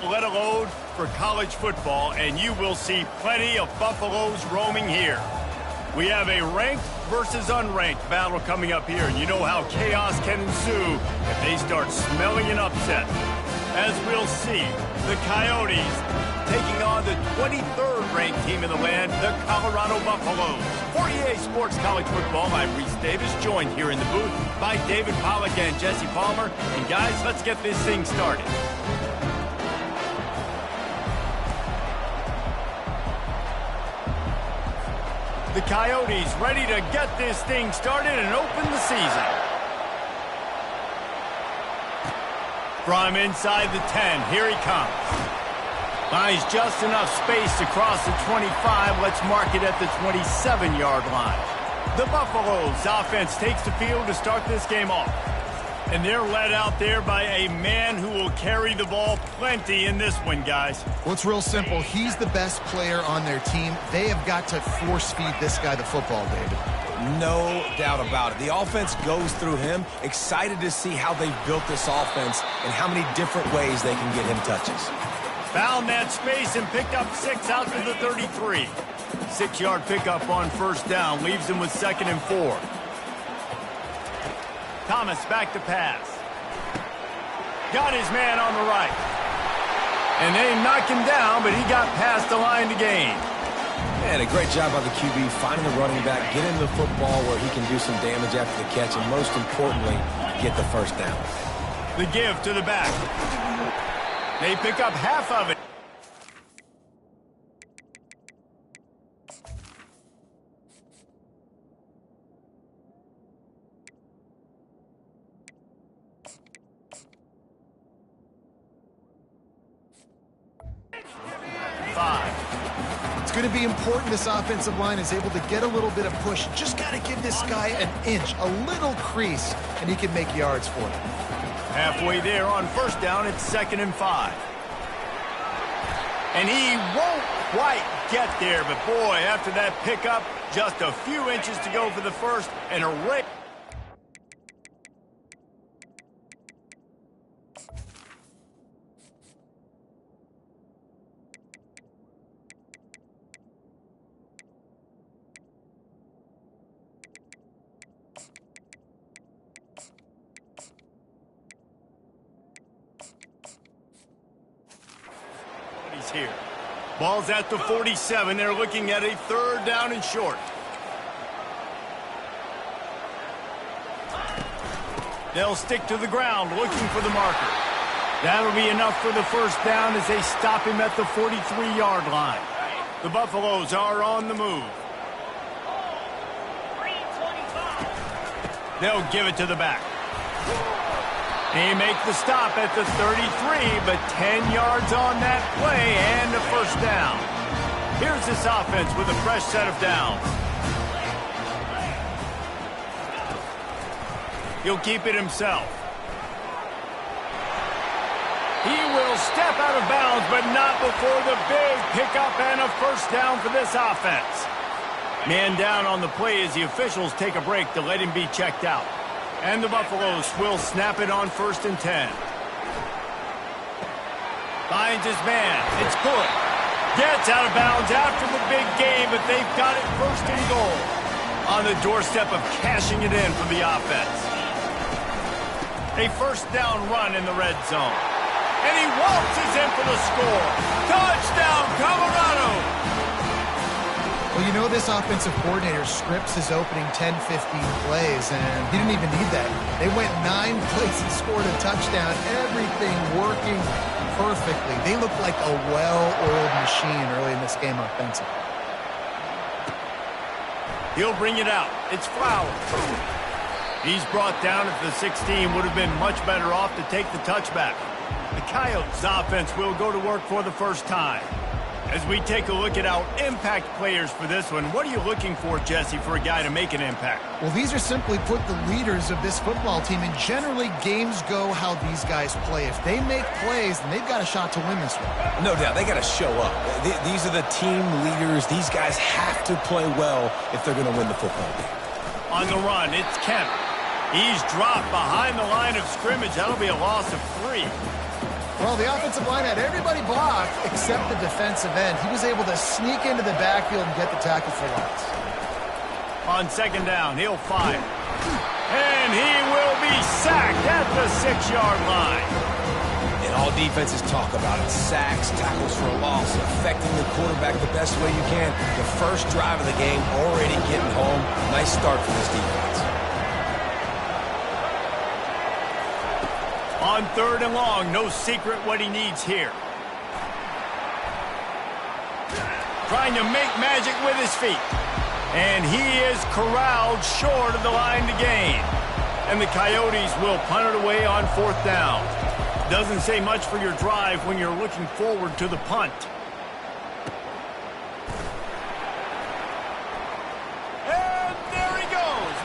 let alone for college football, and you will see plenty of Buffaloes roaming here. We have a ranked versus unranked battle coming up here, and you know how chaos can ensue if they start smelling an upset. As we'll see, the Coyotes taking on the 23rd ranked team in the land, the Colorado Buffaloes. For EA Sports College Football, I'm Reese Davis, joined here in the booth by David Pollack and Jesse Palmer. And guys, let's get this thing started. The Coyotes ready to get this thing started and open the season. From inside the 10, here he comes. Finds just enough space to cross the 25. Let's mark it at the 27-yard line. The Buffaloes offense takes the field to start this game off. And they're led out there by a man who will carry the ball plenty in this one, guys. Well, it's real simple. He's the best player on their team. They have got to force-feed this guy the football, David. No doubt about it. The offense goes through him. Excited to see how they've built this offense and how many different ways they can get him touches. Found that space and picked up 6 out to the 33. 6-yard pickup on first down. Leaves him with 2nd and 4. Thomas back to pass. Got his man on the right. And they knocked him down, but he got past the line to gain. And a great job by the QB finding the running back, getting the football where he can do some damage after the catch, and most importantly, get the first down. The give to the back. They pick up half of it. It's going to be important this offensive line is able to get a little bit of push. Just got to give this guy an inch, a little crease, and he can make yards for it. Halfway there on first down, it's 2nd and 5. And he won't quite get there, but boy, after that pickup, just a few inches to go for the first, and a rake. Here. Ball's at the 47. They're looking at a 3rd down and short. They'll stick to the ground looking for the marker. That'll be enough for the first down as they stop him at the 43-yard line. The Buffaloes are on the move. They'll give it to the back. They make the stop at the 33, but 10 yards on that play and a first down. Here's this offense with a fresh set of downs. He'll keep it himself. He will step out of bounds, but not before the big pickup and a first down for this offense. Man down on the play as the officials take a break to let him be checked out. And the Buffaloes will snap it on 1st and 10. Finds his man. It's good. Gets out of bounds after the big game, but they've got it 1st and goal. On the doorstep of cashing it in for the offense. A first down run in the red zone. And he waltzes in for the score. Touchdown, Colorado! Well, you know this offensive coordinator scripts his opening 10, 15 plays, and he didn't even need that. They went 9 plays and scored a touchdown. Everything working perfectly. They look like a well-oiled machine early in this game offensively. He'll bring it out. It's Flowers. He's brought down at the 16. Would have been much better off to take the touchback. The Coyotes offense will go to work for the first time. As we take a look at our impact players for this one, what are you looking for, Jesse, for a guy to make an impact? Well, these are simply put the leaders of this football team, and generally games go how these guys play. If they make plays, then they've got a shot to win this one. No doubt. They got to show up. These are the team leaders. These guys have to play well if they're going to win the football game. On the run, it's Kemp. He's dropped behind the line of scrimmage. That'll be a loss of 3. Well, the offensive line had everybody blocked except the defensive end. He was able to sneak into the backfield and get the tackle for loss. On second down, he'll fire. And he will be sacked at the 6-yard line. And all defenses talk about it. Sacks, tackles for a loss, affecting the quarterback the best way you can. The first drive of the game, already getting home. Nice start for this defense. On third and long, no secret what he needs here. Trying to make magic with his feet. And he is corralled short of the line to gain. And the Coyotes will punt it away on fourth down. Doesn't say much for your drive when you're looking forward to the punt. And there he goes.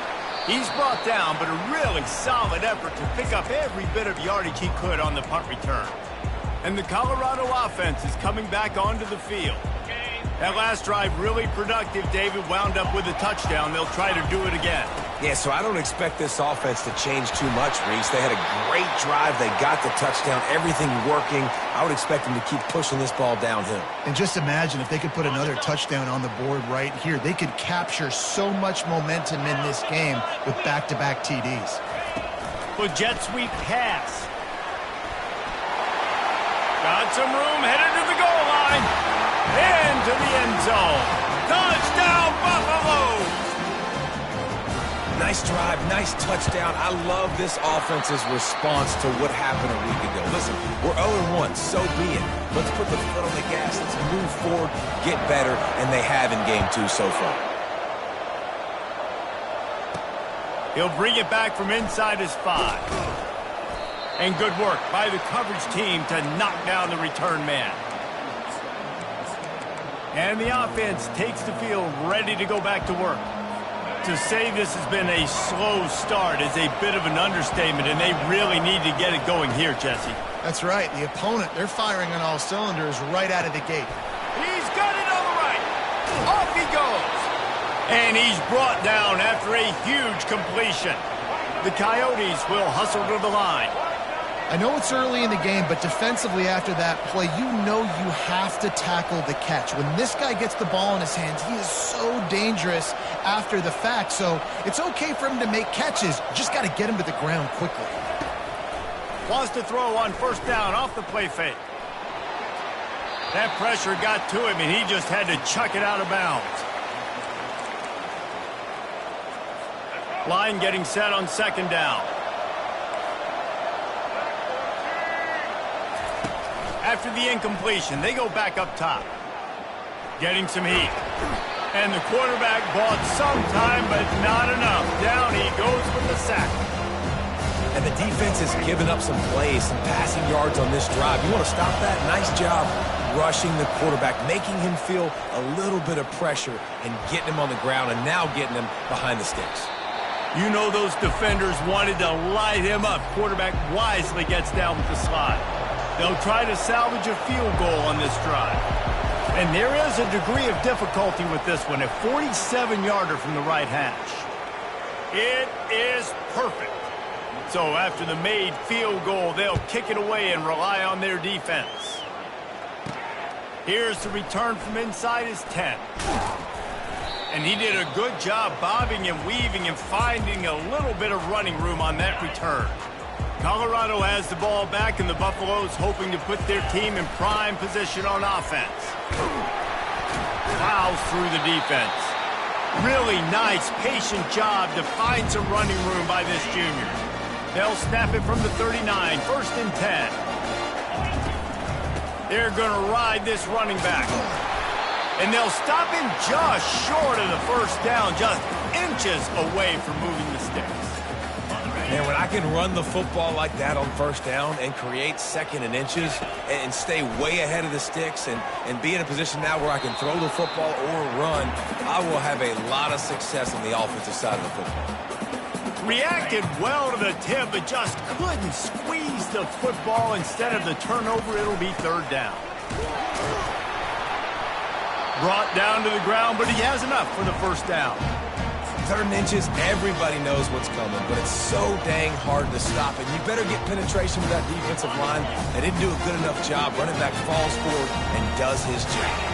He's brought down, but a really solid effort to pick up every bit of yardage he could on the punt return. And the Colorado offense is coming back onto the field. That last drive really productive. David wound up with a touchdown. They'll try to do it again. Yeah, so I don't expect this offense to change too much, Reese. They had a great drive. They got the touchdown. Everything working. I would expect them to keep pushing this ball downhill. And just imagine if they could put another touchdown on the board right here. They could capture so much momentum in this game with back-to-back TDs. Well, jet sweep pass. Got some room, headed to the goal line. Into the end zone. Touchdown, Buffaloes! Nice drive, nice touchdown. I love this offense's response to what happened a week ago. Listen, we're 0-1, so be it. Let's put the foot on the gas. Let's move forward, get better, and they have in Game 2 so far. He'll bring it back from inside his 5. And good work by the coverage team to knock down the return man. And the offense takes the field ready to go back to work. To say this has been a slow start is a bit of an understatement, and they really need to get it going here, Jesse. That's right. The opponent, they're firing on all cylinders right out of the gate. He's got it on the right. Off he goes. And he's brought down after a huge completion. The Coyotes will hustle to the line. I know it's early in the game, but defensively after that play, you know you have to tackle the catch. When this guy gets the ball in his hands, he is so dangerous after the fact. So it's okay for him to make catches. Just got to get him to the ground quickly. Wants to throw on first down off the play fake. That pressure got to him, and he just had to chuck it out of bounds. Line getting set on second down. After the incompletion, they go back up top. Getting some heat. And the quarterback bought some time, but not enough. Down he goes with the sack. And the defense has given up some plays, some passing yards on this drive. You want to stop that? Nice job rushing the quarterback, making him feel a little bit of pressure and getting him on the ground and now getting him behind the sticks. You know those defenders wanted to light him up. Quarterback wisely gets down with the slide. They'll try to salvage a field goal on this drive. And there is a degree of difficulty with this one, a 47-yarder from the right hash. It is perfect. So after the made field goal, they'll kick it away and rely on their defense. Here's the return from inside his 10. And he did a good job bobbing and weaving and finding a little bit of running room on that return. Colorado has the ball back, and the Buffaloes hoping to put their team in prime position on offense. Plows through the defense. Really nice, patient job to find some running room by this junior. They'll snap it from the 39, first and 10. They're going to ride this running back. And they'll stop him just short of the first down, just inches away from moving the sticks. And when I can run the football like that on first down and create second and inches and stay way ahead of the sticks and be in a position now where I can throw the football or run, I will have a lot of success on the offensive side of the football. Reacted well to the tip, but just couldn't squeeze the football. Instead of the turnover, it'll be third down. Brought down to the ground, but he has enough for the first down. 3rd and inches, everybody knows what's coming, but it's so dang hard to stop it. You better get penetration with that defensive line. They didn't do a good enough job. Running back falls forward and does his job.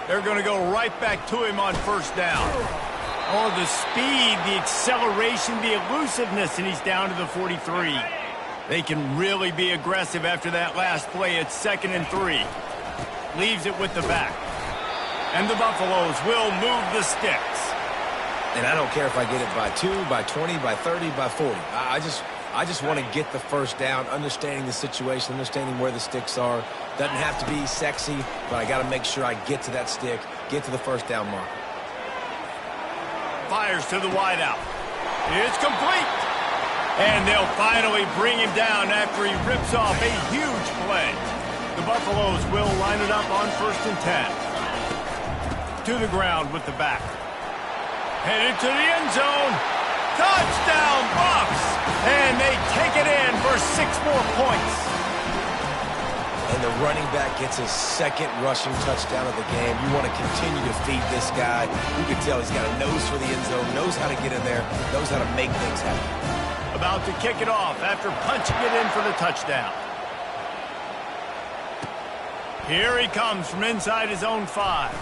They're going to go right back to him on 1st down. Oh, the speed, the acceleration, the elusiveness, and he's down to the 43. They can really be aggressive after that last play. It's 2nd and 3. Leaves it with the back. And the Buffaloes will move the sticks. And I don't care if I get it by 2, by 20, by 30, by 40. I just want to get the 1st down, understanding the situation, understanding where the sticks are. Doesn't have to be sexy, but I got to make sure I get to that stick, get to the 1st down mark. Fires to the wideout. It's complete. And they'll finally bring him down after he rips off a huge play. The Buffaloes will line it up on 1st and 10. To the ground with the back. Headed to the end zone. Touchdown, Bucs! And they take it in for 6 more points. And the running back gets his 2nd rushing touchdown of the game. You want to continue to feed this guy. You can tell he's got a nose for the end zone, knows how to get in there, knows how to make things happen. About to kick it off after punching it in for the touchdown. Here he comes from inside his own 5.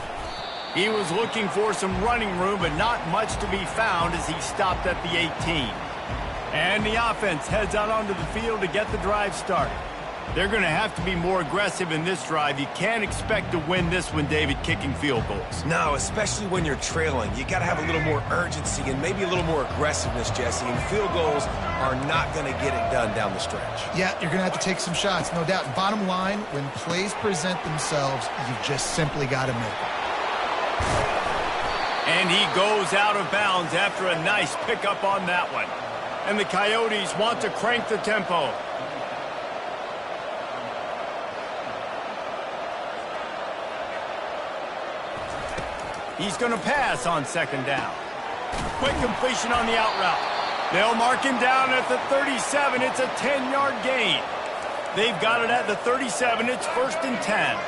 He was looking for some running room, but not much to be found as he stopped at the 18. And the offense heads out onto the field to get the drive started. They're going to have to be more aggressive in this drive. You can't expect to win this one, David, kicking field goals. No, especially when you're trailing. You got to have a little more urgency and maybe a little more aggressiveness, Jesse. And field goals are not going to get it done down the stretch. Yeah, you're going to have to take some shots, no doubt. Bottom line, when plays present themselves, you've just simply got to make them. And he goes out of bounds after a nice pickup on that one. And the Coyotes want to crank the tempo. He's going to pass on 2nd down. Quick completion on the out route. They'll mark him down at the 37. It's a 10-yard gain. They've got it at the 37. It's 1st and 10.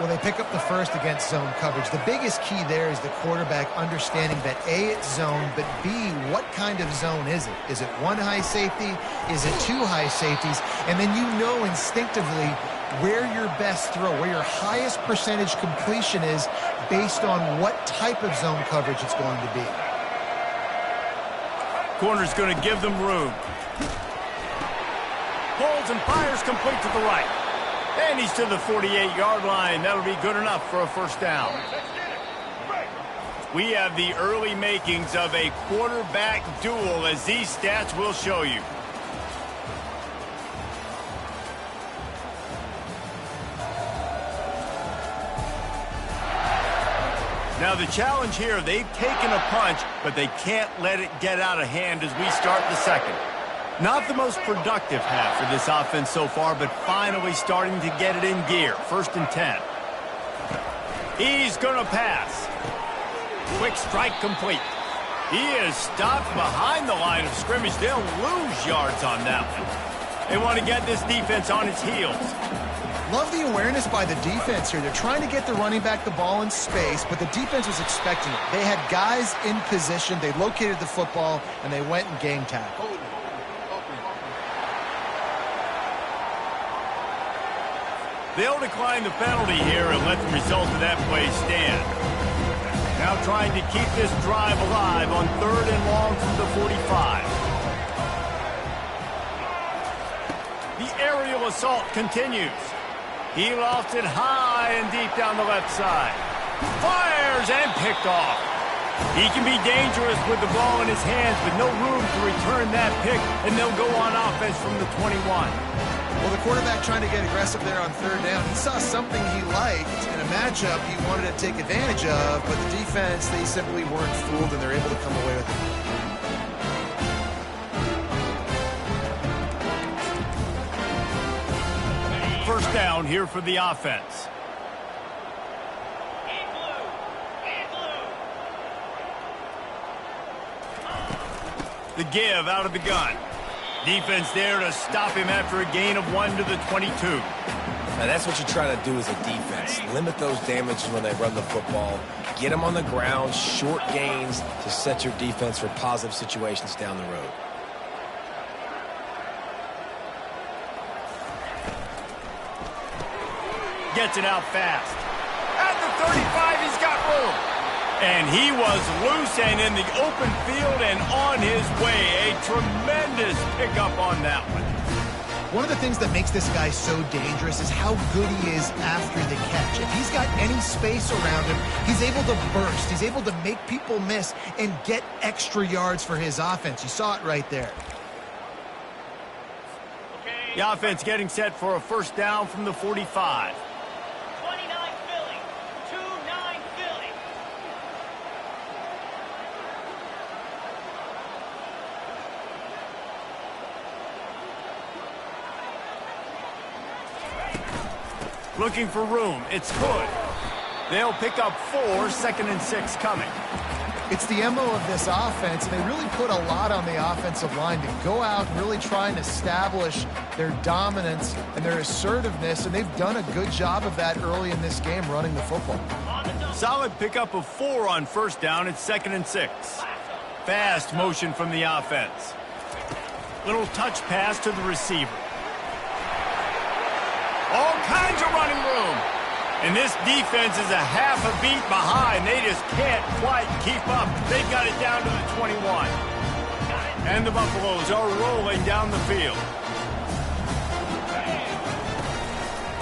Well, they pick up the 1st against zone coverage. The biggest key there is the quarterback understanding that A, it's zone, but B, what kind of zone is it? Is it 1 high safety? Is it 2 high safeties? And then you know instinctively where your best throw, where your highest percentage completion is based on what type of zone coverage it's going to be. Corner's going to give them room. Pulls and fires complete to the right. And he's to the 48-yard line. That'll be good enough for a 1st down. We have the early makings of a quarterback duel, as these stats will show you. Now the challenge here, they've taken a punch, but they can't let it get out of hand as we start the 2nd. Not the most productive half for this offense so far, but finally starting to get it in gear. 1st and 10. He's going to pass. Quick strike complete. He is stopped behind the line of scrimmage. They'll lose yards on that one. They want to get this defense on its heels. Love the awareness by the defense here. They're trying to get the running back the ball in space, but the defense was expecting it. They had guys in position. They located the football, and they went and game tackled. They'll decline the penalty here and let the result of that play stand. Now trying to keep this drive alive on 3rd and long from the 45. The aerial assault continues. He lost it high and deep down the left side. Fires and picked off. He can be dangerous with the ball in his hands, but no room to return that pick, and they'll go on offense from the 21. Well, the quarterback trying to get aggressive there on 3rd down. He saw something he liked in a matchup he wanted to take advantage of, but the defense, they simply weren't fooled, and they're able to come away with it. First down here for the offense. The give out of the gun. Defense there to stop him after a gain of 1 to the 22. Now, that's what you're trying to do as a defense. Limit those damages when they run the football. Get them on the ground, short gains to set your defense for positive situations down the road. Gets it out fast. At the 35, he's got room. And he was loose and in the open field and on his way. A tremendous pickup on that one. One of the things that makes this guy so dangerous is how good he is after the catch. If he's got any space around him, he's able to burst. He's able to make people miss and get extra yards for his offense. You saw it right there. The offense getting set for a first down from the 45. 29 Philly. 2-9 Philly. Looking for room. It's good. They'll pick up 4, 2nd and 6 coming. It's the MO of this offense, and they really put a lot on the offensive line to go out and really try and establish their dominance and their assertiveness, and they've done a good job of that early in this game running the football. Solid pickup of 4 on first down. It's 2nd and 6. Fast motion from the offense. Little touch pass to the receiver. All kinds of running room. And this defense is a half a beat behind. They just can't quite keep up. They've got it down to the 21. And the Buffaloes are rolling down the field.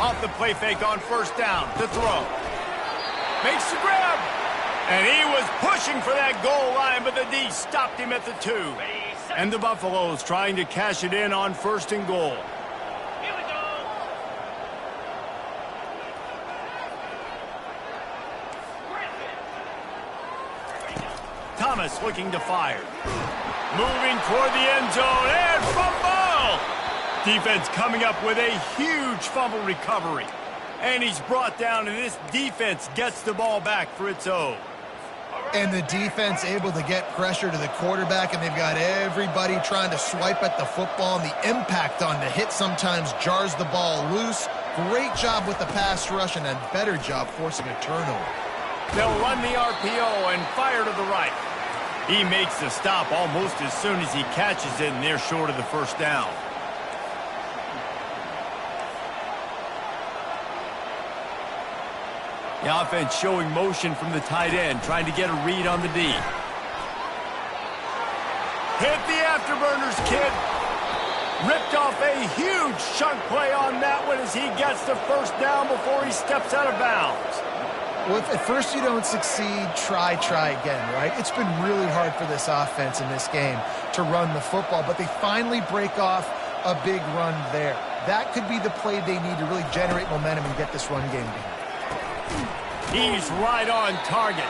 Off the play fake on first down. To throw. Makes the grab. And he was pushing for that goal line, but the D stopped him at the 2. And the Buffaloes trying to cash it in on 1st and goal. Thomas looking to fire. Moving toward the end zone and fumble! Defense coming up with a huge fumble recovery. And he's brought down, and this defense gets the ball back for its own. And the defense able to get pressure to the quarterback, and they've got everybody trying to swipe at the football, and the impact on the hit sometimes jars the ball loose. Great job with the pass rush, and a better job forcing a turnover. They'll run the RPO and fire to the right. He makes the stop almost as soon as he catches it, and they're short of the first down. The offense showing motion from the tight end, trying to get a read on the D. Hit the afterburners, kid. Ripped off a huge chunk play on that one as he gets the first down before he steps out of bounds. Well, if at first you don't succeed, try again, right? It's been really hard for this offense in this game to run the football, but they finally break off a big run there. That could be the play they need to really generate momentum and get this run game going. He's right on target.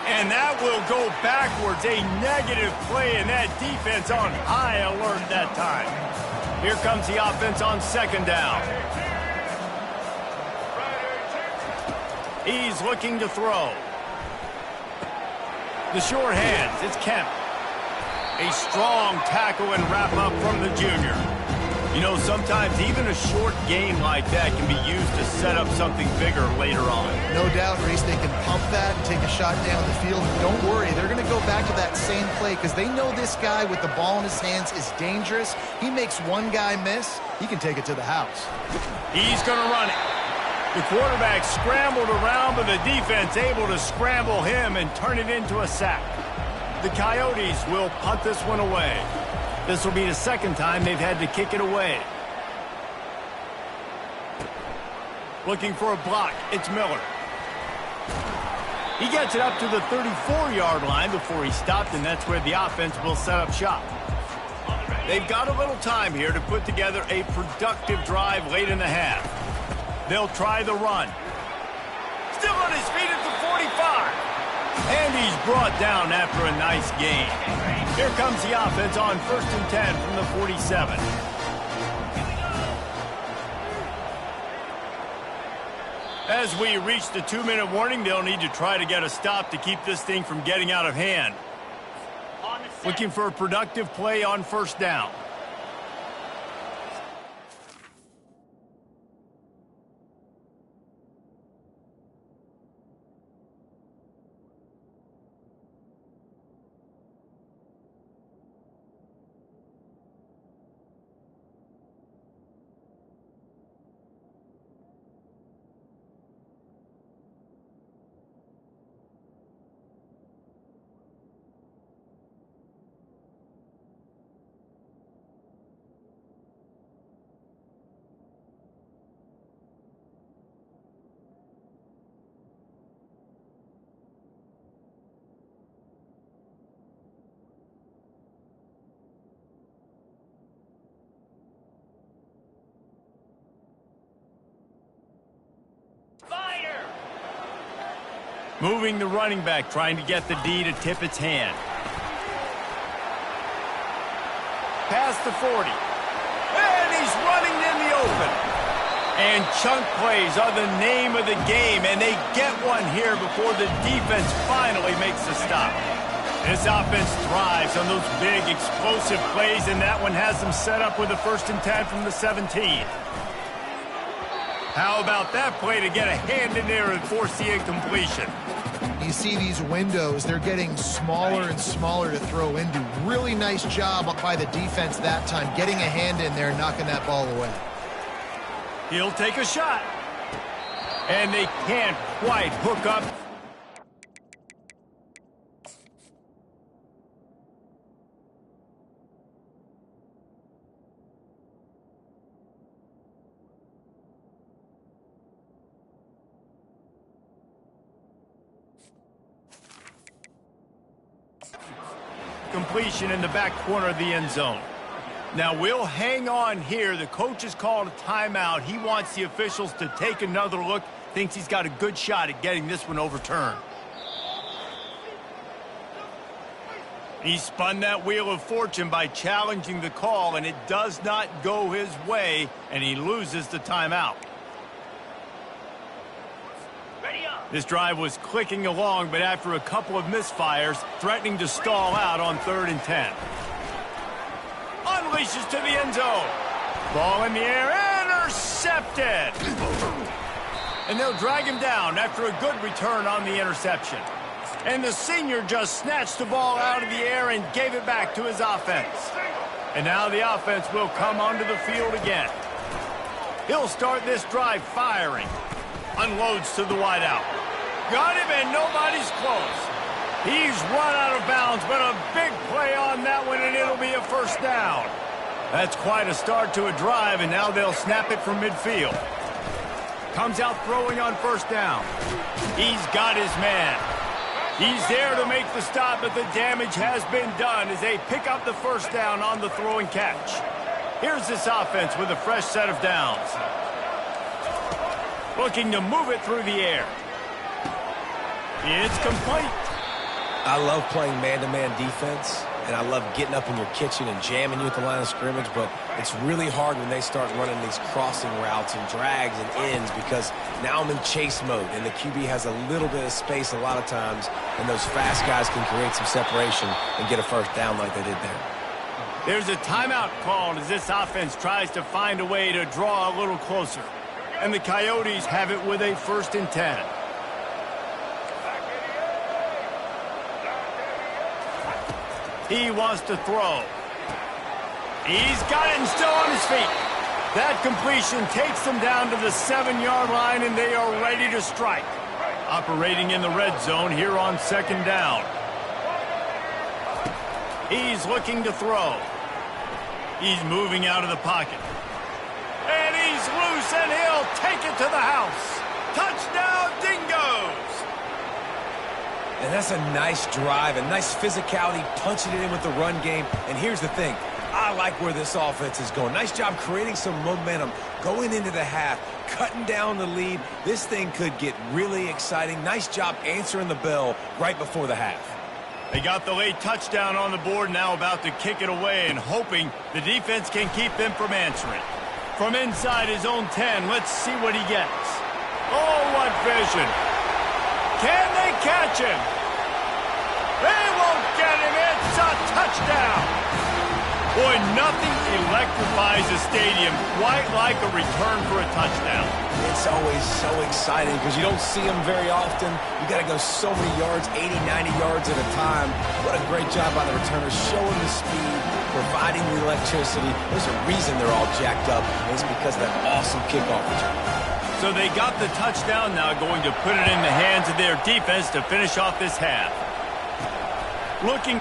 And that will go backwards. A negative play, and that defense on high alert that time. Here comes the offense on 2nd down. He's looking to throw. The short hands, it's Kemp. A strong tackle and wrap up from the junior. You know, sometimes even a short game like that can be used to set up something bigger later on. No doubt, Reese, they can pump that and take a shot down the field. Don't worry, they're going to go back to that same play because they know this guy with the ball in his hands is dangerous. He makes one guy miss, he can take it to the house. He's going to run it. The quarterback scrambled around, but the defense able to scramble him and turn it into a sack. The Coyotes will punt this one away. This will be the 2nd time they've had to kick it away. Looking for a block. It's Miller. He gets it up to the 34-yard line before he stopped, and that's where the offense will set up shop. They've got a little time here to put together a productive drive late in the half. They'll try the run. Still on his feet at the 45. And he's brought down after a nice gain. Here comes the offense on 1st and 10 from the 47. As we reach the 2-minute warning, they'll need to try to get a stop to keep this thing from getting out of hand. Looking for a productive play on 1st down. Moving the running back, trying to get the D to tip its hand. Past the 40. And he's running in the open. And chunk plays are the name of the game, and they get one here before the defense finally makes the stop. This offense thrives on those big, explosive plays, and that one has them set up with a 1st and 10 from the 17. How about that play to get a hand in there and force the incompletion? You see these windows, they're getting smaller and smaller to throw into. Really nice job by the defense that time, getting a hand in there and knocking that ball away. He'll take a shot. And they can't quite hook up. Completion in the back corner of the end zone. Now we'll hang on here. The coach has called a timeout. He wants the officials to take another look. Thinks he's got a good shot at getting this one overturned. He spun that wheel of fortune by challenging the call, and it does not go his way, and he loses the timeout. This drive was clicking along, but after a couple of misfires, threatening to stall out on 3rd and 10. Unleashes to the end zone. Ball in the air, intercepted. And they'll drag him down after a good return on the interception. And the senior just snatched the ball out of the air and gave it back to his offense. And now the offense will come onto the field again. He'll start this drive firing. Unloads to the wideout. Got him, and nobody's close. He's run out of bounds, but a big play on that one, and it'll be a 1st down. That's quite a start to a drive, and now they'll snap it from midfield. Comes out throwing on 1st down. He's got his man. He's there to make the stop, but the damage has been done as they pick up the 1st down on the throw and catch. Here's this offense with a fresh set of downs. Looking to move it through the air. It's complete. I love playing man-to-man defense, and I love getting up in your kitchen and jamming you at the line of scrimmage, but it's really hard when they start running these crossing routes and drags and ends because now I'm in chase mode, and the QB has a little bit of space a lot of times, and those fast guys can create some separation and get a 1st down like they did there. There's a timeout called as this offense tries to find a way to draw a little closer. And the Coyotes have it with a 1st and 10. He wants to throw. He's got it and still on his feet. That completion takes them down to the 7-yard line, and they are ready to strike. Operating in the red zone here on 2nd down. He's looking to throw. He's moving out of the pocket. And he's loose, and he'll take it to the house. Touchdown, Dingoes! And that's a nice drive, a nice physicality, punching it in with the run game. And here's the thing. I like where this offense is going. Nice job creating some momentum, going into the half, cutting down the lead. This thing could get really exciting. Nice job answering the bell right before the half. They got the late touchdown on the board, now about to kick it away and hoping the defense can keep them from answering. From inside his own 10, let's see what he gets. Oh, what vision. Can they catch him? They won't get him. It's a touchdown. Boy, nothing electrifies a stadium quite like a return for a touchdown. It's always so exciting because you don't see them very often. You got to go so many yards, 80, 90 yards at a time. What a great job by the returners, showing the speed, providing the electricity. There's a reason they're all jacked up, and it's because of that awesome kickoff return. So they got the touchdown, now going to put it in the hands of their defense to finish off this half. Looking...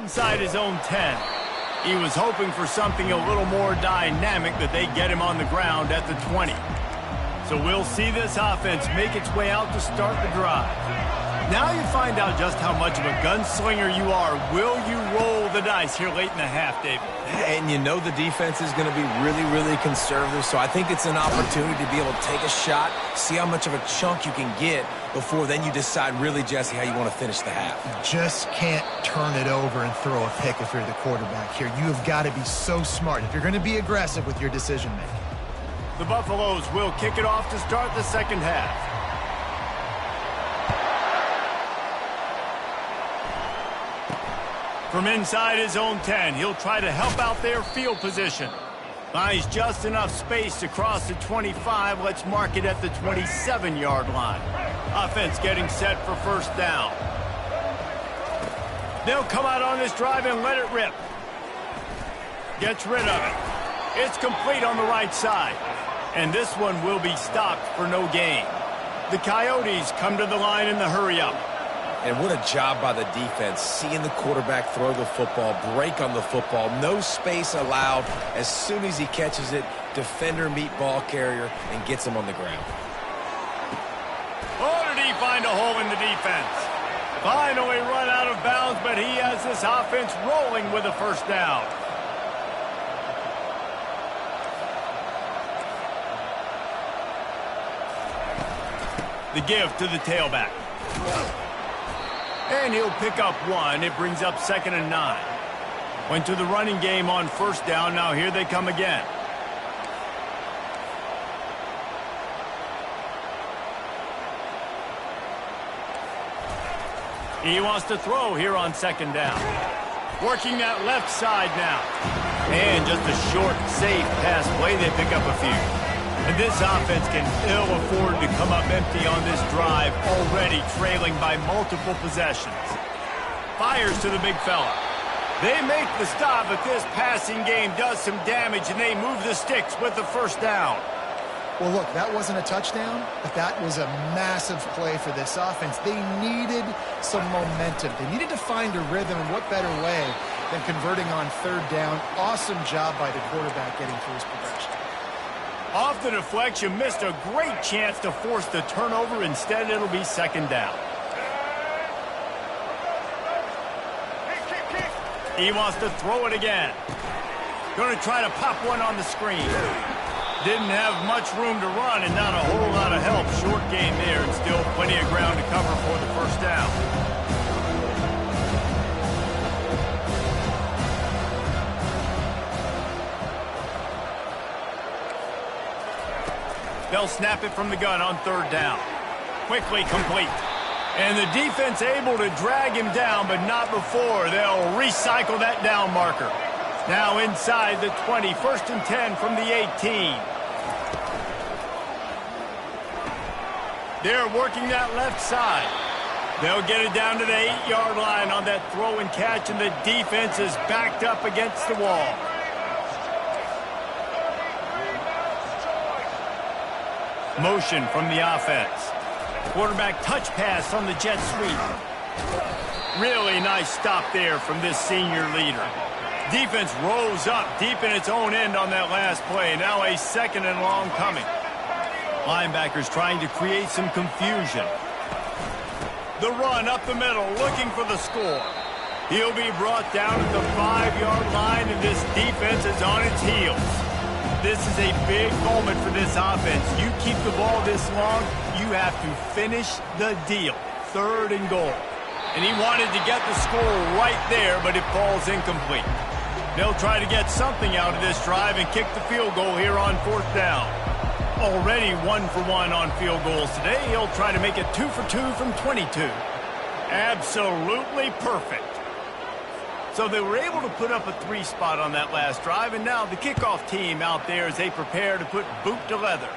Inside his own 10. He was hoping for something a little more dynamic, that they get him on the ground at the 20. So we'll see this offense make its way out to start the drive. Now you find out just how much of a gunslinger you are. Will you roll the dice here late in the half, David? And you know the defense is going to be really, really conservative, so I think it's an opportunity to be able to take a shot, see how much of a chunk you can get before then you decide really, Jesse, how you want to finish the half. Just can't turn it over and throw a pick if you're the quarterback here. You have got to be so smart if you're going to be aggressive with your decision-making. The Buffaloes will kick it off to start the second half. From inside his own 10, he'll try to help out their field position. Finds just enough space to cross the 25. Let's mark it at the 27-yard line. Offense getting set for first down. They'll come out on this drive and let it rip. Gets rid of it. It's complete on the right side. And this one will be stopped for no gain. The Coyotes come to the line in the hurry-up. And what a job by the defense, seeing the quarterback throw the football, break on the football, no space allowed. As soon as he catches it, defender meet ball carrier and gets him on the ground. Oh, did he find a hole in the defense? Finally run out of bounds, but he has this offense rolling with a first down. The give to the tailback. And he'll pick up one. It brings up 2nd and 9. Went to the running game on first down. Now here they come again. He wants to throw here on 2nd down. Working that left side now. And just a short, safe pass play. They pick up a few. And this offense can ill afford to come up empty on this drive, already trailing by multiple possessions. Fires to the big fella. They make the stop, but this passing game does some damage, and they move the sticks with the first down. Well, look, that wasn't a touchdown, but that was a massive play for this offense. They needed some momentum. They needed to find a rhythm, and what better way than converting on 3rd down. Awesome job by the quarterback getting through his progression. Off the deflection, missed a great chance to force the turnover. Instead, it'll be 2nd down. He wants to throw it again. Going to try to pop one on the screen. Didn't have much room to run and not a whole lot of help. Short game there and still plenty of ground to cover for the first down. They'll snap it from the gun on 3rd down. Quickly complete. And the defense able to drag him down, but not before. They'll recycle that down marker. Now inside the 20, 1st and 10 from the 18. They're working that left side. They'll get it down to the 8-yard line on that throw and catch, and the defense is backed up against the wall. Motion from the offense. Quarterback touch pass on the jet sweep. Really nice stop there from this senior leader. Defense rose up deep in its own end on that last play. Now a 2nd and long coming. Linebackers trying to create some confusion. The run up the middle, looking for the score. He'll be brought down at the 5-yard line, and this defense is on its heels. This is a big moment for this offense. You keep the ball this long, you have to finish the deal. 3rd and goal. And he wanted to get the score right there, but it falls incomplete. They'll try to get something out of this drive and kick the field goal here on 4th down. Already 1 for 1 on field goals today. He'll try to make it 2 for 2 from 22. Absolutely perfect. So they were able to put up a 3 spot on that last drive, and now the kickoff team out there as they prepare to put boot to leather.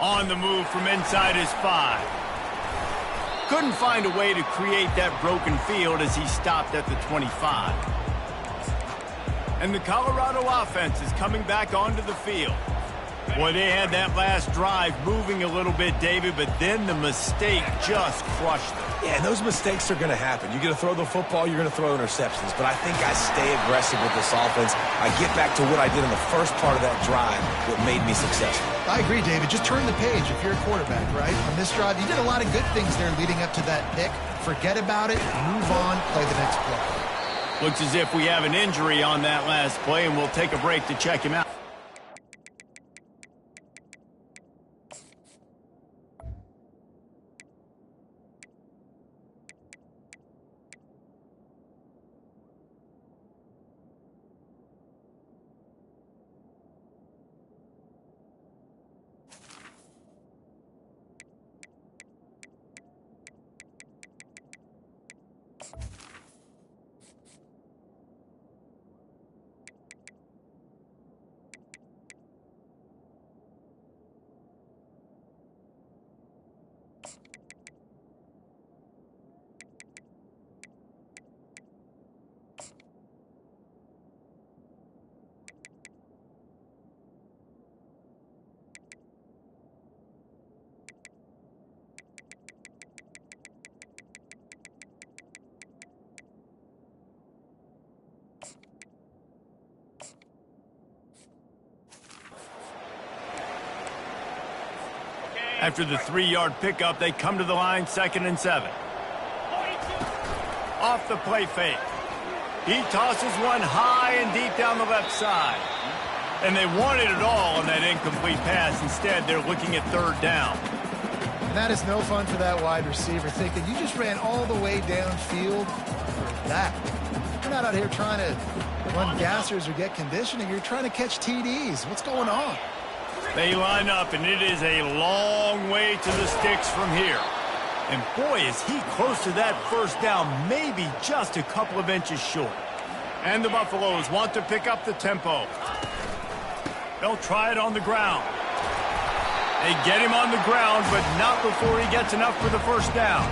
On the move from inside his 5. Couldn't find a way to create that broken field as he stopped at the 25. And the Colorado offense is coming back onto the field. Boy, they had that last drive moving a little bit, David, but then the mistake just crushed them. Yeah, and those mistakes are going to happen. You're going to throw the football, you're going to throw interceptions. But I think I stay aggressive with this offense. I get back to what I did in the first part of that drive, what made me successful. I agree, David. Just turn the page if you're a quarterback, right? On this drive, you did a lot of good things there leading up to that pick. Forget about it, move on, play the next play. Looks as if we have an injury on that last play, and we'll take a break to check him out. After the 3-yard pickup, they come to the line, 2nd and 7. Off the play fake. He tosses one high and deep down the left side. And they wanted it all on that incomplete pass. Instead, they're looking at 3rd down. And that is no fun for that wide receiver, thinking you just ran all the way downfield for that. You're not out here trying to run gassers or get conditioning. You're trying to catch TDs. What's going on? They line up, and it is a long way to the sticks from here. And boy, is he close to that 1st down, maybe just a couple of inches short. And the Buffaloes want to pick up the tempo. They'll try it on the ground. They get him on the ground, but not before he gets enough for the 1st down.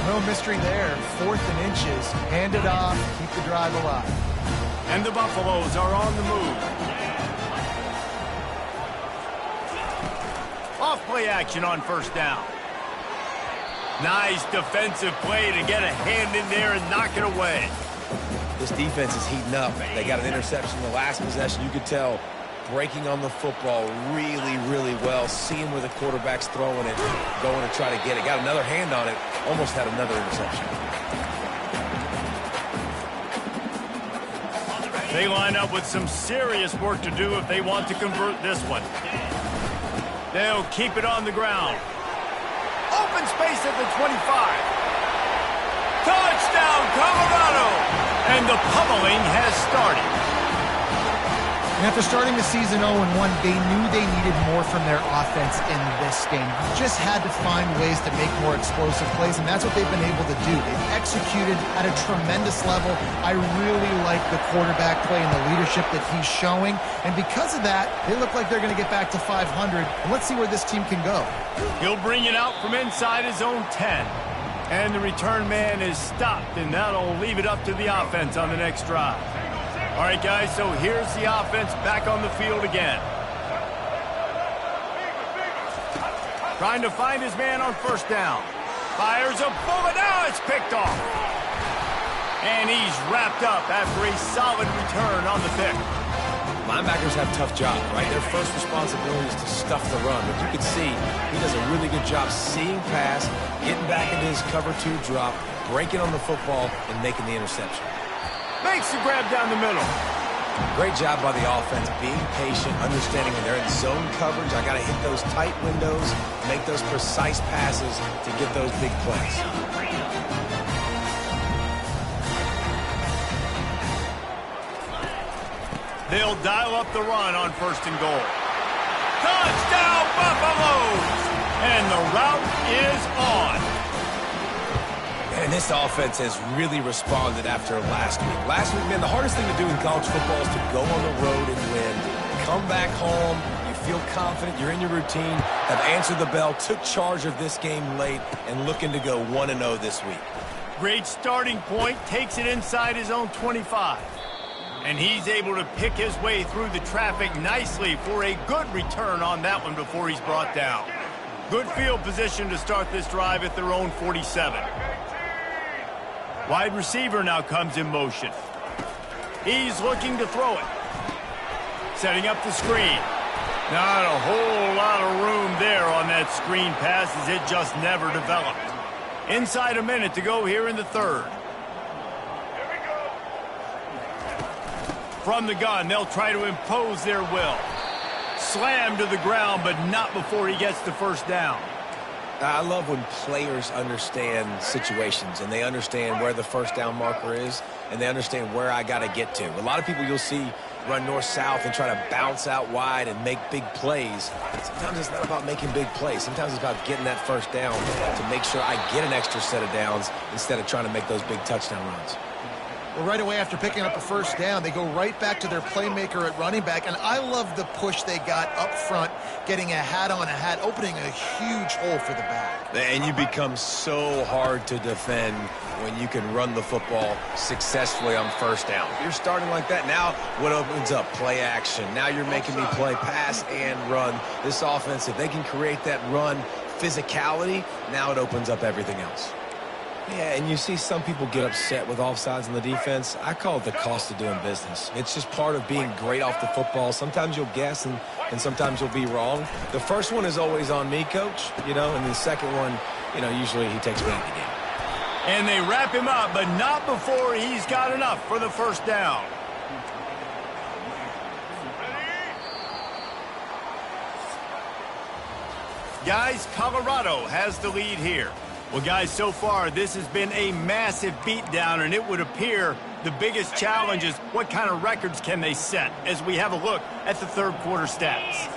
No mystery there. 4th and inches. Hand it off. Keep the drive alive. And the Buffaloes are on the move. Off-play action on 1st down. Nice defensive play to get a hand in there and knock it away. This defense is heating up. They got an interception in the last possession. You could tell breaking on the football really, really well. Seeing where the quarterback's throwing it, going to try to get it. Got another hand on it. Almost had another interception. They line up with some serious work to do if they want to convert this one. They'll keep it on the ground. Open space at the 25. Touchdown, Colorado! And the pummeling has started. And after starting the season 0-1, they knew they needed more from their offense in this game. You just had to find ways to make more explosive plays, and that's what they've been able to do. They've executed at a tremendous level. I really like the quarterback play and the leadership that he's showing. And because of that, they look like they're going to get back to 500. And let's see where this team can go. He'll bring it out from inside his own 10. And the return man is stopped, and that'll leave it up to the offense on the next drive. All right, guys, so here's the offense back on the field again. Trying to find his man on 1st down. Fires a bullet. Now it's picked off. And he's wrapped up after a solid return on the pick. Linebackers have tough jobs, right? Their first responsibility is to stuff the run. But you can see he does a really good job seeing pass, getting back into his cover 2 drop, breaking on the football, and making the interception. Makes the grab down the middle. Great job by the offense, being patient, understanding when they're in zone coverage. I got to hit those tight windows, make those precise passes to get those big plays. They'll dial up the run on 1st and goal. Touchdown, Buffaloes! And the route is on. And this offense has really responded after last week. Last week, man, the hardest thing to do in college football is to go on the road and win. Come back home, you feel confident, you're in your routine, have answered the bell, took charge of this game late, and looking to go 1-0 this week. Great starting point, takes it inside his own 25. And he's able to pick his way through the traffic nicely for a good return on that one before he's brought down. Good field position to start this drive at their own 47. Wide receiver now comes in motion. He's looking to throw it. Setting up the screen. Not a whole lot of room there on that screen pass as it just never developed. Inside a minute to go here in the third. From the gun, they'll try to impose their will. Slam to the ground, but not before he gets the first down. I love when players understand situations and they understand where the first down marker is and they understand where I got to get to. A lot of people you'll see run north-south and try to bounce out wide and make big plays. Sometimes it's not about making big plays. Sometimes it's about getting that first down to make sure I get an extra set of downs instead of trying to make those big touchdown runs. Well, right away after picking up a first down, they go right back to their playmaker at running back. And I love the push they got up front, getting a hat on a hat, opening a huge hole for the back. And you become so hard to defend when you can run the football successfully on first down. If you're starting like that, now what opens up? Play action. Now you're making me play pass and run. This offense, if they can create that run physicality, now it opens up everything else. Yeah, and you see some people get upset with offsides in the defense. I call it the cost of doing business. It's just part of being great off the football. Sometimes you'll guess and sometimes you'll be wrong. The first one is always on me, Coach, and the second one, usually he takes me out of the game. And they wrap him up, but not before he's got enough for the first down. Guys, Colorado has the lead here. Well, guys, so far, this has been a massive beatdown, and it would appear the biggest challenge is what kind of records can they set as we have a look at the third quarter stats.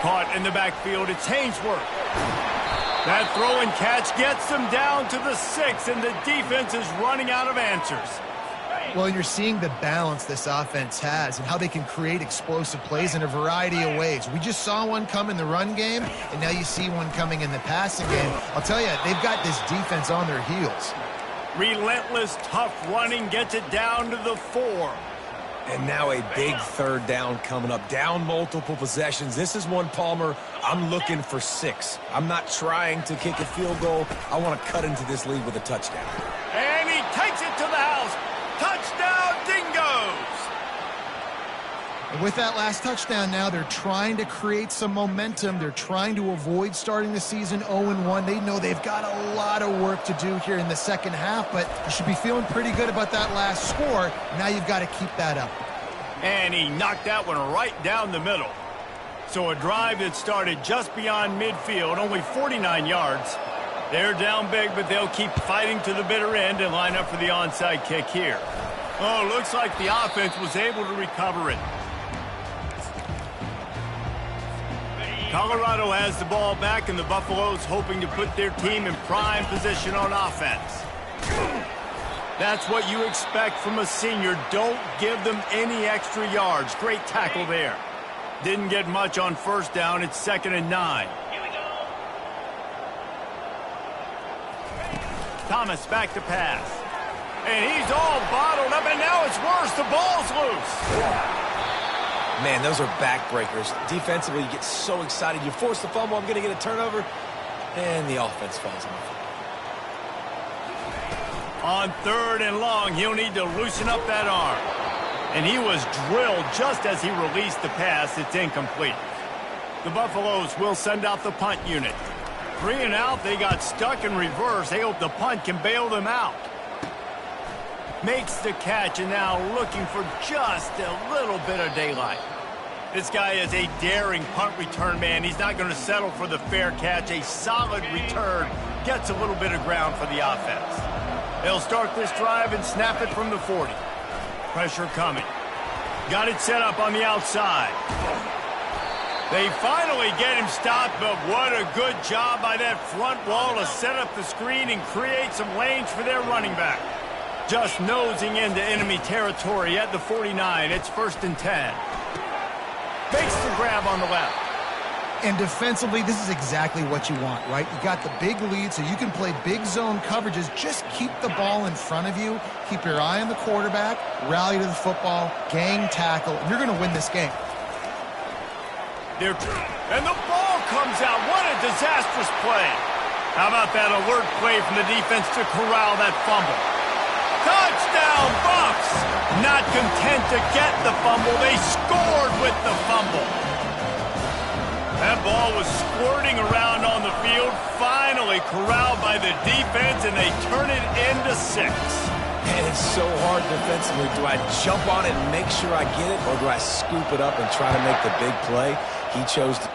Caught in the backfield, it's Haynesworth. That throw and catch gets them down to the 6, and the defense is running out of answers. Well, you're seeing the balance this offense has and how they can create explosive plays in a variety of ways. We just saw one come in the run game, and now you see one coming in the passing game. I'll tell you, they've got this defense on their heels. Relentless, tough running gets it down to the 4. And now a big third down coming up. Down multiple possessions. This is one, Palmer, I'm looking for 6. I'm not trying to kick a field goal. I want to cut into this lead with a touchdown. And he takes it to the house. Touchdown, Dingoes! And with that last touchdown now, they're trying to create some momentum. They're trying to avoid starting the season 0-1. They know they've got a lot of work to do here in the second half, but you should be feeling pretty good about that last score. Now you've got to keep that up. And he knocked that one right down the middle. So a drive that started just beyond midfield, only 49 yards. They're down big, but they'll keep fighting to the bitter end and line up for the onside kick here. Oh, looks like the offense was able to recover it. Colorado has the ball back, and the Buffaloes hoping to put their team in prime position on offense. That's what you expect from a senior. Don't give them any extra yards. Great tackle there. Didn't get much on first down. It's 2nd and 9. Thomas back to pass. And he's all bottled up, and now it's worse. The ball's loose. Man, those are backbreakers. Defensively, you get so excited. You force the fumble, I'm going to get a turnover, and the offense falls off. On 3rd and long, he'll need to loosen up that arm. And he was drilled just as he released the pass. It's incomplete. The Buffaloes will send out the punt unit. 3 and out, they got stuck in reverse. They hope the punt can bail them out. Makes the catch, and now looking for just a little bit of daylight. This guy is a daring punt return man. He's not going to settle for the fair catch. A solid return gets a little bit of ground for the offense. They'll start this drive and snap it from the 40. Pressure coming. Got it set up on the outside. They finally get him stopped, but what a good job by that front wall to set up the screen and create some lanes for their running back. Just nosing into enemy territory at the 49. It's 1st and 10. Makes the grab on the left. And defensively, this is exactly what you want, right? You got the big lead, so you can play big zone coverages. Just keep the ball in front of you. Keep your eye on the quarterback. Rally to the football. Gang tackle. And you're going to win this game. And the ball comes out. What a disastrous play. How about that alert play from the defense to corral that fumble? Touchdown, Bucs! Not content to get the fumble, they scored with the fumble. That ball was squirting around on the field, finally corralled by the defense, and they turn it into 6. And it's so hard defensively. Do I jump on it and make sure I get it, or do I scoop it up and try to make the big play? He chose to.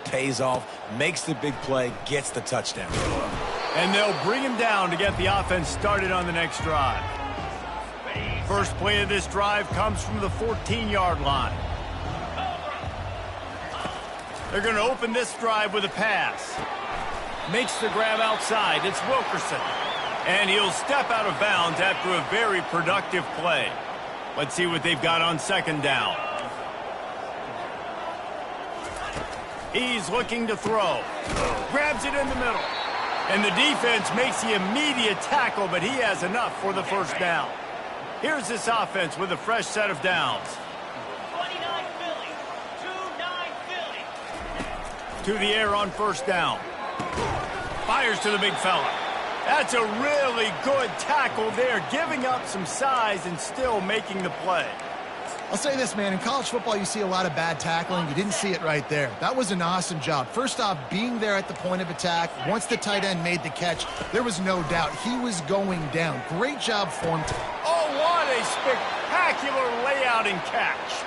Pays off, makes the big play, gets the touchdown. And they'll bring him down to get the offense started on the next drive. First play of this drive comes from the 14-yard line. They're going to open this drive with a pass. Makes the grab outside. It's Wilkerson. And he'll step out of bounds after a very productive play. Let's see what they've got on second down. He's looking to throw. Grabs it in the middle. And the defense makes the immediate tackle, but he has enough for the first down. Here's this offense with a fresh set of downs. 29 Philly. 2-9 Philly. To the air on first down. Fires to the big fella. That's a really good tackle there, giving up some size and still making the play. I'll say this, man. In college football, you see a lot of bad tackling. You didn't see it right there. That was an awesome job. First off, being there at the point of attack. Once the tight end made the catch, there was no doubt he was going down. Great job for him. Oh, what a spectacular layout and catch.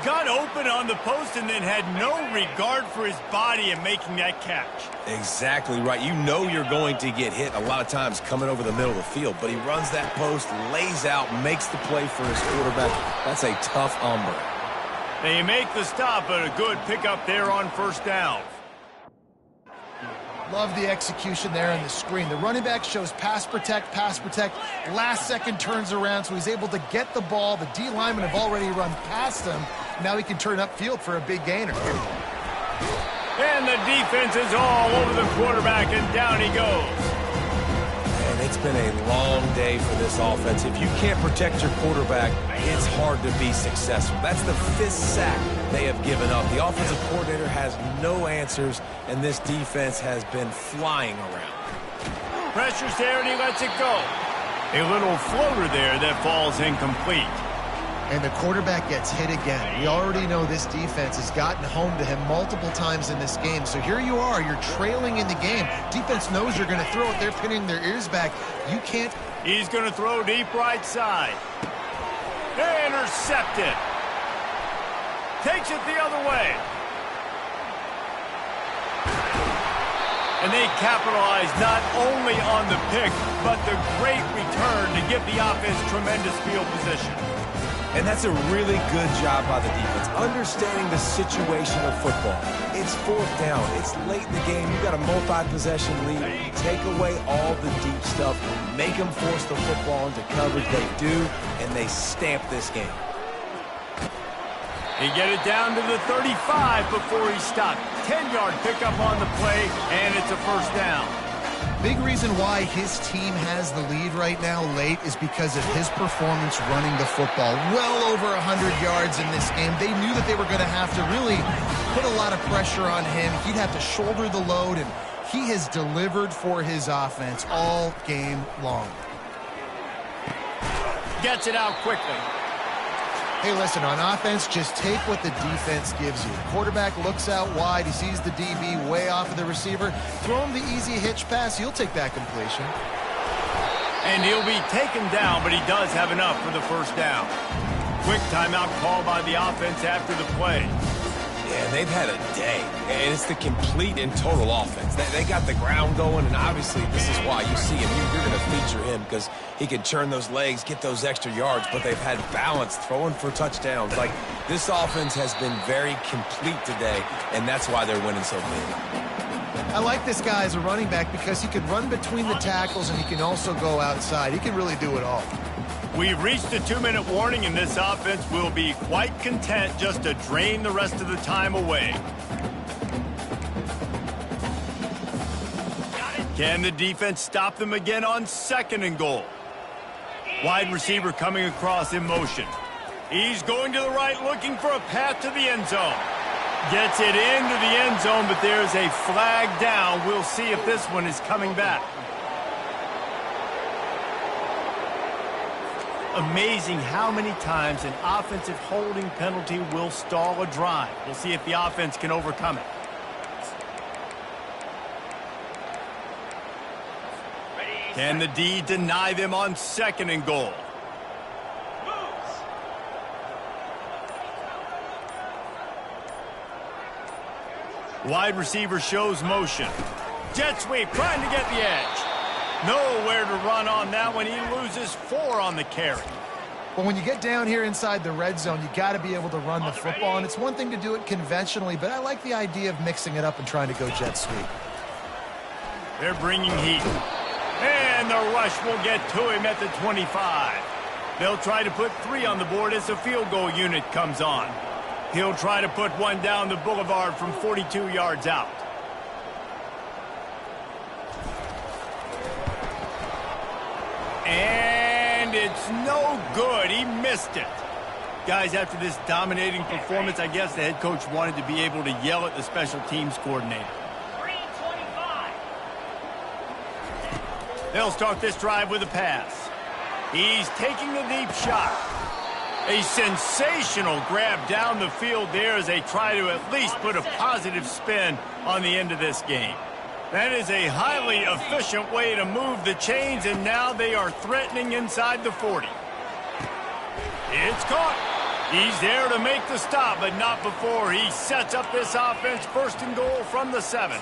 Got open on the post and then had no regard for his body in making that catch. Exactly right. You know you're going to get hit a lot of times coming over the middle of the field, but he runs that post, lays out, makes the play for his quarterback. That's a tough hombre. They make the stop, but a good pickup there on first down. Love the execution there in the screen. The running back shows pass protect, last second turns around, so he's able to get the ball. The D linemen have already run past him. Now he can turn upfield for a big gainer. And the defense is all over the quarterback, and down he goes. And it's been a long day for this offense. If you can't protect your quarterback, it's hard to be successful. That's the 5th sack they have given up. The offensive coordinator has no answers, and this defense has been flying around. Pressure's there, and he lets it go. A little floater there that falls incomplete. And the quarterback gets hit again. We already know this defense has gotten home to him multiple times in this game. So here you are, you're trailing in the game. Defense knows you're going to throw it. They're pinning their ears back. You can't. He's going to throw deep right side. Intercepted. Takes it the other way. And they capitalize not only on the pick, but the great return to give the offense tremendous field position. And that's a really good job by the defense, understanding the situation of football. It's 4th down. It's late in the game. You've got a multi-possession lead. Take away all the deep stuff. Make them force the football into coverage. They do, and they stamp this game. He get it down to the 35 before he stopped. 10-yard pickup on the play, and it's a first down. Big reason why his team has the lead right now late is because of his performance running the football. Well over 100 yards in this game. They knew that they were going to have to really put a lot of pressure on him. He'd have to shoulder the load, and he has delivered for his offense all game long. Gets it out quickly. Hey, listen, on offense, just take what the defense gives you. Quarterback looks out wide. He sees the DB way off of the receiver. Throw him the easy hitch pass. He'll take that completion. And he'll be taken down, but he does have enough for the first down. Quick timeout call by the offense after the play. Yeah, they've had a day, and it's the complete and total offense. They got the ground going, and obviously this is why you see him. You're going to feature him because he can churn those legs, get those extra yards, but they've had balance, throwing for touchdowns. Like, this offense has been very complete today, and that's why they're winning so big. I like this guy as a running back because he can run between the tackles, and he can also go outside. He can really do it all. We've reached the 2-minute warning, and this offense will be quite content just to drain the rest of the time away. Can the defense stop them again on 2nd and goal? Wide receiver coming across in motion. He's going to the right, looking for a path to the end zone. Gets it into the end zone, but there's a flag down. We'll see if this one is coming back. Amazing how many times an offensive holding penalty will stall a drive. We'll see if the offense can overcome it. Can the D deny them on 2nd and goal? Wide receiver shows motion. Jet sweep, trying to get the edge. Nowhere to run on that one. He loses 4 on the carry. Well, when you get down here inside the red zone, you got to be able to run the football, and it's one thing to do it conventionally, but I like the idea of mixing it up and trying to go jet sweep. They're bringing heat. And the rush will get to him at the 25. They'll try to put 3 on the board as the field goal unit comes on. He'll try to put one down the boulevard from 42 yards out. And it's no good. He missed it. Guys, after this dominating performance, I guess the head coach wanted to be able to yell at the special teams coordinator. 325. They'll start this drive with a pass. He's taking the deep shot. A sensational grab down the field there as they try to at least put a positive spin on the end of this game. That is a highly efficient way to move the chains, and now they are threatening inside the 40. It's caught. He's there to make the stop, but not before he sets up this offense 1st and goal from the 7.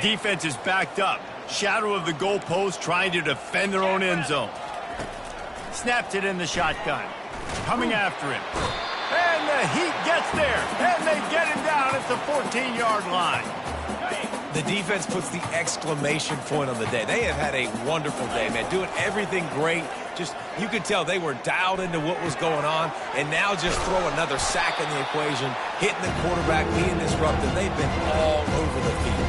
Defense is backed up. Shadow of the goalpost trying to defend their own end zone. Snaps it in the shotgun. Coming after him. And the heat gets there. And they get him down at the 14-yard line. The defense puts the exclamation point on the day. They have had a wonderful day, man. Doing everything great. Just, you could tell they were dialed into what was going on. And now just throw another sack in the equation. Hitting the quarterback, being disruptive. They've been all over the field.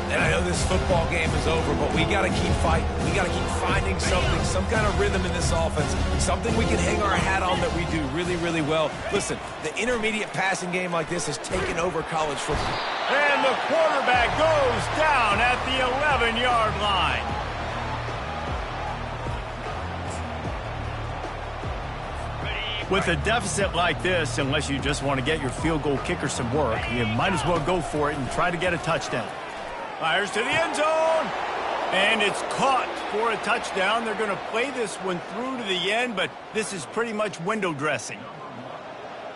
And I know this football game is over, but we got to keep fighting. We got to keep finding something, some kind of rhythm in this offense, something we can hang our hat on that we do really, really well. Listen, the intermediate passing game like this has taken over college football. And the quarterback goes down at the 11-yard line. With a deficit like this, unless you just want to get your field goal kicker some work, you might as well go for it and try to get a touchdown. Fires to the end zone, and it's caught for a touchdown. They're going to play this one through to the end, but this is pretty much window dressing.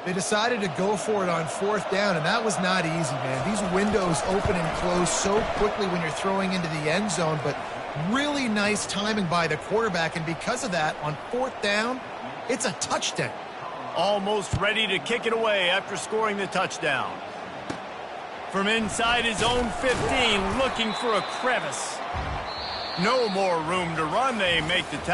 They decided to go for it on 4th down, and that was not easy, man. These windows open and close so quickly when you're throwing into the end zone, but really nice timing by the quarterback, and because of that, on 4th down, it's a touchdown. Almost ready to kick it away after scoring the touchdown. From inside his own 15, looking for a crevice. No more room to run. They make the tackle.